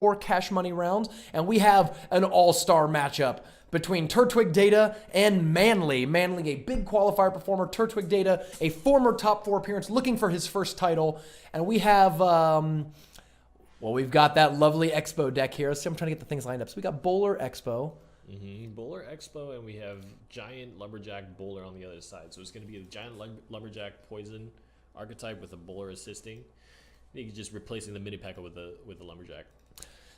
4 cash money rounds, and we have an all-star matchup between TurtwigData and Manly. Manly, a big qualifier performer. TurtwigData, a former top 4 appearance, looking for his first title. And we have, well, we've got that lovely Expo deck here. So I'm trying to get the things lined up. So we got Bowler Expo. Bowler Expo, and we have Giant Lumberjack Bowler on the other side. So it's going to be a Giant Lumberjack Poison archetype with a Bowler assisting. You can just replacing the mini P.E.K.K.A with the Lumberjack.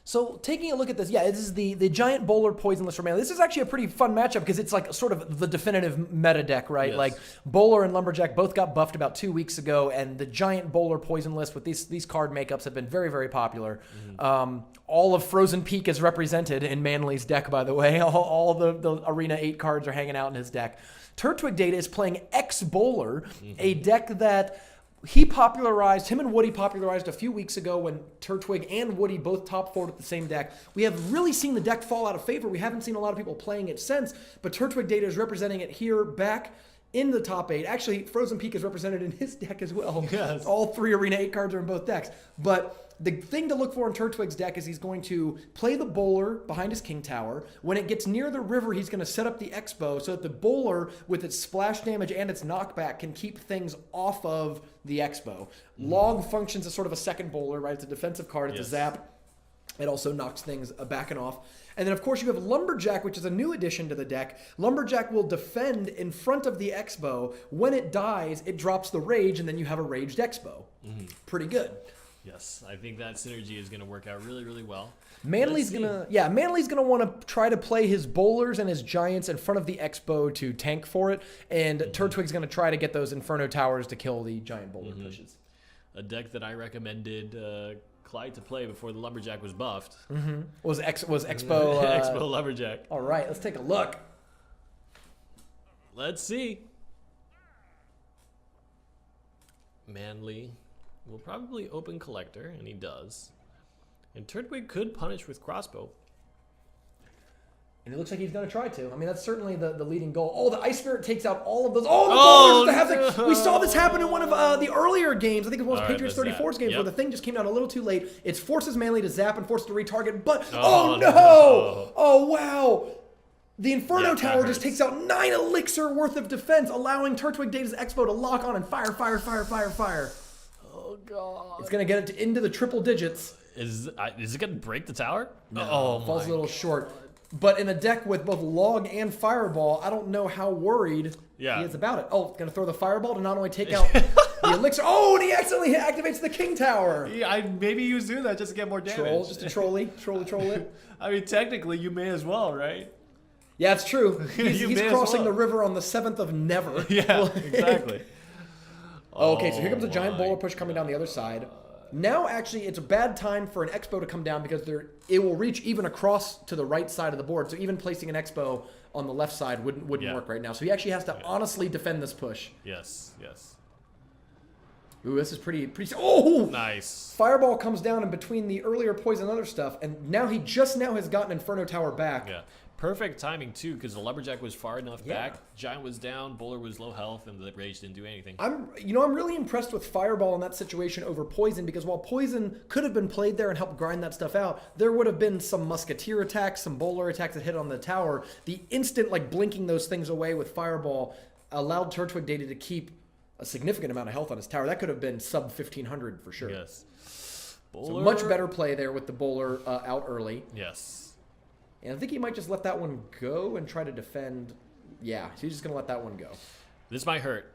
So taking a look at this, yeah, this is the Giant Bowler Poisonless for Manly. This is actually a pretty fun matchup because it's like sort of the definitive meta deck, right? Yes. Like Bowler and Lumberjack both got buffed about 2 weeks ago, and the Giant Bowler Poisonless with these card makeups have been very, very popular. All of Frozen Peak is represented in Manly's deck, by the way. All the Arena 8 cards are hanging out in his deck. TurtwigData is playing X-Bowler, a deck that him and Woody popularized a few weeks ago when Turtwig and Woody both top 4'd with the same deck. We have really seen the deck fall out of favor. We haven't seen a lot of people playing it since, but TurtwigData is representing it here back in the top 8. Actually, Frozen Peak is represented in his deck as well. Yes. All 3 Arena 8 cards are in both decks. But the thing to look for in Turtwig's deck is he's going to play the Bowler behind his King Tower. When it gets near the river, he's going to set up the Expo so that the Bowler, with its splash damage and its knockback, can keep things off of the Expo. Log functions as sort of a second Bowler, right? It's a defensive card. It's a zap. It also knocks things back and off. And then, of course, you have Lumberjack, which is a new addition to the deck. Lumberjack will defend in front of the Expo. When it dies, it drops the Rage, and then you have a Raged Expo. Pretty good. Yes, I think that synergy is going to work out really, really well. Manly's gonna want to try to play his Bowlers and his Giants in front of the Expo to tank for it, and Turtwig's gonna try to get those Inferno Towers to kill the Giant Bowler pushes. A deck that I recommended Clyde to play before the Lumberjack was buffed. Was Expo Expo Lumberjack. All right, let's take a look. Let's see. Manly will probably open Collector, and he does. And Turtwig could punish with Crossbow. And it looks like he's going to try to. I mean, that's certainly the leading goal. Oh, the Ice Spirit takes out all of those. Oh, the Bowlers! We saw this happen in one of the earlier games. I think it was Patriots 34's games where the thing just came down a little too late. It forces Manly to zap and forces to retarget, but oh no! Oh, wow! The Inferno Tower just takes out 9 elixir worth of defense, allowing TurtwigData's Expo to lock on and fire. Oh, God. It's going to get it into the triple digits. Is it going to break the tower? No, falls a little short. But in a deck with both Log and Fireball, I don't know how worried he is about it. Oh, going to throw the Fireball to not only take out the elixir. Oh, and he accidentally activates the King Tower. Yeah, maybe he was doing that just to get more damage. Just a troll it. I mean, technically, you may as well, right? Yeah, it's true. He's crossing the river on the 7th of never. Yeah, exactly. Okay, so here comes a Giant Bowler push coming down the other side. Now, actually, it's a bad time for an Expo to come down because it will reach even across to the right side of the board. So even placing an Expo on the left side wouldn't work right now. So he actually has to honestly defend this push. Yes. Ooh, this is pretty. Oh! Nice. Fireball comes down in between the earlier poison and other stuff, and now he just now has gotten Inferno Tower back. Yeah. Perfect timing, too, because the Lumberjack was far enough back. Giant was down, Bowler was low health, and the Rage didn't do anything. I'm really impressed with Fireball in that situation over Poison, because while Poison could have been played there and helped grind that stuff out, there would have been some Musketeer attacks, some Bowler attacks that hit on the tower. The instant, blinking those things away with Fireball allowed TurtwigData to keep a significant amount of health on his tower. That could have been sub 1500 for sure. Yes. Bowler. So much better play there with the Bowler out early. Yes. And I think he might just let that one go and try to defend. Yeah, so he's just going to let that one go. This might hurt.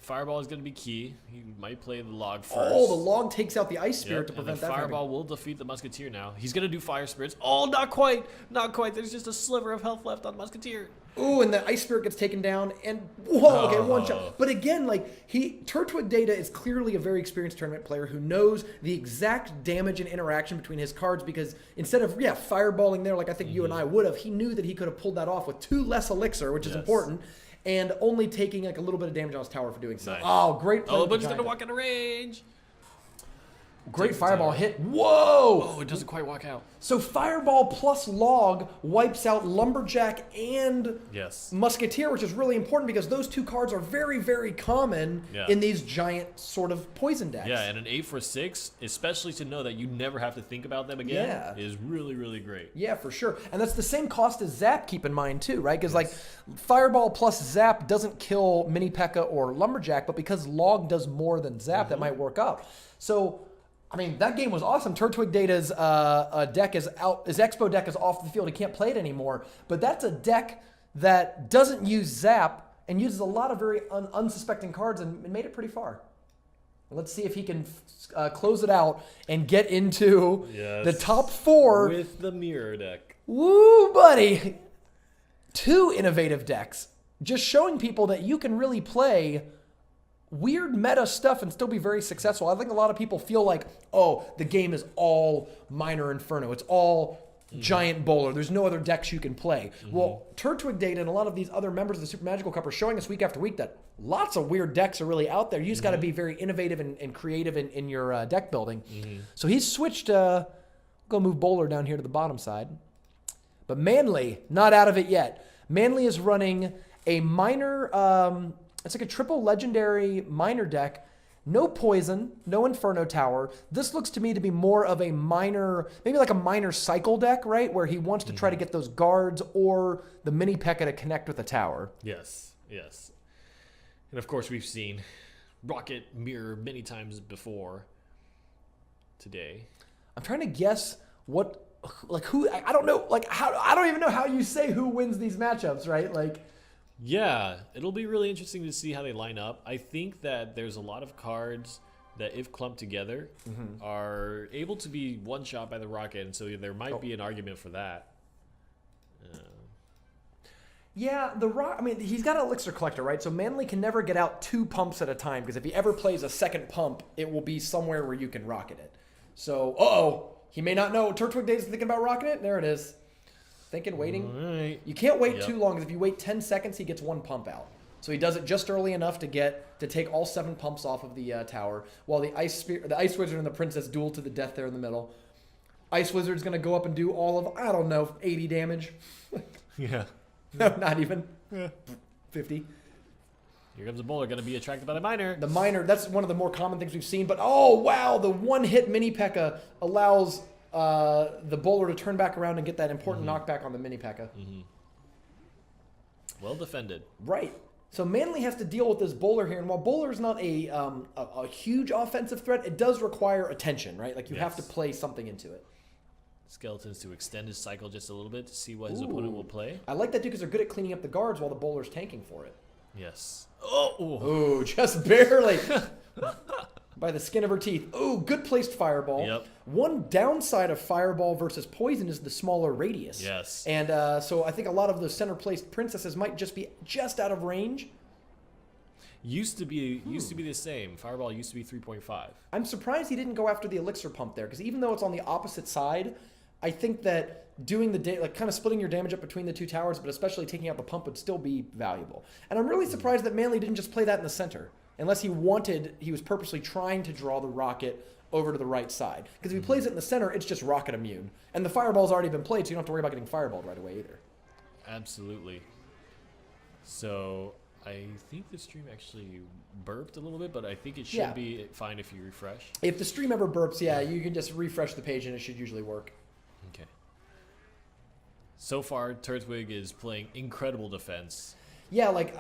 Fireball is going to be key. He might play the Log first. Oh, the Log takes out the Ice Spirit to prevent and the that. Fireball will defeat the Musketeer now. He's going to do Fire Spirits. Oh, not quite. Not quite. There's just a sliver of health left on Musketeer. Ooh, and the Ice Spirit gets taken down, and whoa, okay, one shot. But again, TurtwigData is clearly a very experienced tournament player who knows the exact damage and interaction between his cards, because instead of, fireballing there like I think you and I would have, he knew that he could have pulled that off with 2 less elixir, which is important, and only taking a little bit of damage on his tower for doing so. Nice. Oh, great play. Oh, but he's going to walk out of range. Great Takes the fireball tower. hit. Whoa! Oh, it doesn't quite walk out. So fireball plus log wipes out lumberjack and Yes. musketeer, which is really important because those two cards are very, very common Yeah. in these giant sort of poison decks. Yeah, and an 8 for 6, especially to know that you never have to think about them again, Yeah. is really, really great. Yeah, for sure. And that's the same cost as Zap, keep in mind, too, right? Because, like, Fireball plus Zap doesn't kill Mini P.E.K.K.A. or Lumberjack, but because Log does more than Zap, that might work out. So, I mean, that game was awesome. TurtwigData's deck is out. His Expo deck is off the field. He can't play it anymore. But that's a deck that doesn't use Zap and uses a lot of very unsuspecting cards and made it pretty far. Let's see if he can close it out and get into the top 4. With the mirror deck. Woo, buddy. 2 innovative decks. Just showing people that you can really play weird meta stuff and still be very successful. I think a lot of people feel like, oh, the game is all Minor Inferno. It's all Giant Bowler. There's no other decks you can play. Well, TurtwigData and a lot of these other members of the Super Magical Cup are showing us week after week that lots of weird decks are really out there. You just got to be very innovative and creative in your deck building. So he's switched. Go move Bowler down here to the bottom side. But Manly, not out of it yet. Manly is running a minor... it's like a triple legendary minor deck. No poison, no Inferno Tower. This looks to me to be more of a minor, maybe like a minor cycle deck, right? Where he wants to try to get those guards or the Mini P.E.K.K.A. to connect with the tower. Yes, yes. And of course, we've seen Rocket Mirror many times before today. I'm trying to guess what, like who, I don't know, like how, I don't even know how you say who wins these matchups, right? Like, Yeah, it'll be really interesting to see how they line up. I think that there's a lot of cards that, if clumped together, are able to be one-shot by the Rocket, and so there might be an argument for that. yeah, I mean, he's got an Elixir Collector, right? So Manly can never get out 2 pumps at a time, because if he ever plays a second pump, it will be somewhere where you can rocket it. So, he may not know. TurtwigData's thinking about rocking it. There it is. Thinking, waiting. All right. You can't wait too long, because if you wait 10 seconds, he gets 1 pump out. So he does it just early enough to take all 7 pumps off of the tower, while the Ice Wizard and the Princess duel to the death there in the middle. Ice Wizard's going to go up and do all of, I don't know, 80 damage. Yeah. No, not even. 50. Here comes a Bowler, going to be attracted by the Minor. The Minor, that's one of the more common things we've seen. But, oh, wow, the one-hit Mini P.E.K.K.A. allows the Bowler to turn back around and get that important knockback on the Mini P.E.K.K.A. Well defended. Right. So Manly has to deal with this Bowler here. And while Bowler is not a huge offensive threat, it does require attention, right? Like, you have to play something into it. Skeletons to extend his cycle just a little bit to see what his opponent will play. I like that, too, because they're good at cleaning up the guards while the Bowler's tanking for it. Yes. Oh! Oh, just barely. By the skin of her teeth. Oh, good placed Fireball. Yep. One downside of Fireball versus Poison is the smaller radius. Yes. And so I think a lot of the center placed princesses might just be just out of range. Used to be the same. Fireball used to be 3.5. I'm surprised he didn't go after the Elixir Pump there, because even though it's on the opposite side, I think that doing like kind of splitting your damage up between the 2 towers, but especially taking out the pump, would still be valuable. And I'm really surprised that Manly didn't just play that in the center, unless he was purposely trying to draw the Rocket over to the right side. Because if he plays it in the center, it's just Rocket immune. And the Fireball's already been played, so you don't have to worry about getting Fireballed right away either. Absolutely. So I think the stream actually burped a little bit, but I think it should be fine if you refresh. If the stream ever burps, you can just refresh the page and it should usually work. Okay. So far, Turtwig is playing incredible defense. Yeah, like,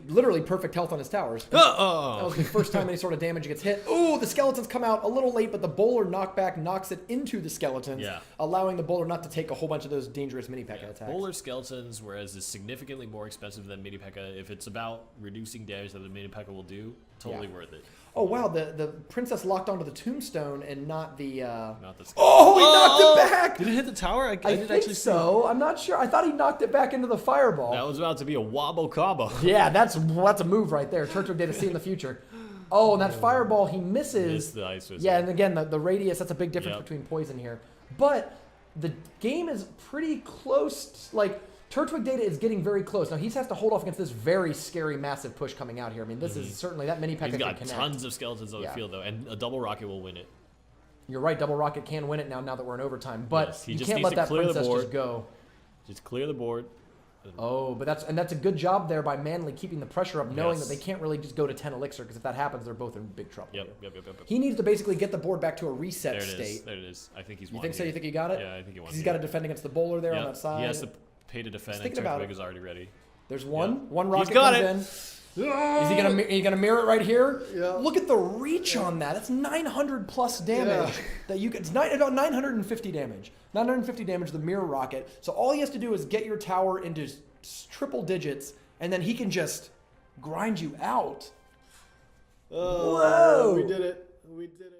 literally perfect health on his towers. That was the first time any sort of damage gets hit. Ooh, the skeletons come out a little late, but the Bowler knockback knocks it into the skeletons, allowing the Bowler not to take a whole bunch of those dangerous Mini P.E.K.K.A. attacks. Bowler skeletons, whereas is significantly more expensive than Mini P.E.K.K.A. If it's about reducing damage that the Mini P.E.K.K.A. will do, totally worth it. Oh, wow, the Princess locked onto the tombstone and not the... Not the oh, he knocked it back! Did it hit the tower? I think didn't actually so. I'm not sure. I thought he knocked it back into the Fireball. That was about to be a wobble combo. Yeah, that's a move right there. TurtwigData see in the future. Oh, and that Fireball, he misses. Missed the Ice Wizard. Yeah, and again, the radius, that's a big difference between Poison here. But the game is pretty close. Like, TurtwigData is getting very close. Now, he has to hold off against this very scary, massive push coming out here. I mean, this is certainly that mini P.E.K.K.A. He's can got connect. tons of skeletons on the field, though, and a double rocket will win it. You're right, Double Rocket can win it now that we're in overtime. But Yes, he you just can't needs let to that clear the princess board. just go. Just clear the board. Oh, but that's a good job there by Manly keeping the pressure up, knowing Yes. that they can't really just go to 10 elixir, because if that happens, they're both in big trouble. Yep, here. yep. He needs to basically get the board back to a reset There it state. is. There it is. I think he's You won think so? here. You think he got it? Yeah, I think he won. Because he's got to defend against the bowler there on that side. He has to pay to defend, and thinking about Turtwig it. is already ready. There's one. Yep. One rocket He's got comes it. in. Is he gonna mirror it right here? Yeah. Look at the reach on that. That's 900 plus damage. Yeah. That you it's about 950 damage. 950 damage. The mirror rocket. So all he has to do is get your tower into triple digits, and then he can just grind you out. Oh, Whoa! we did it. We did it.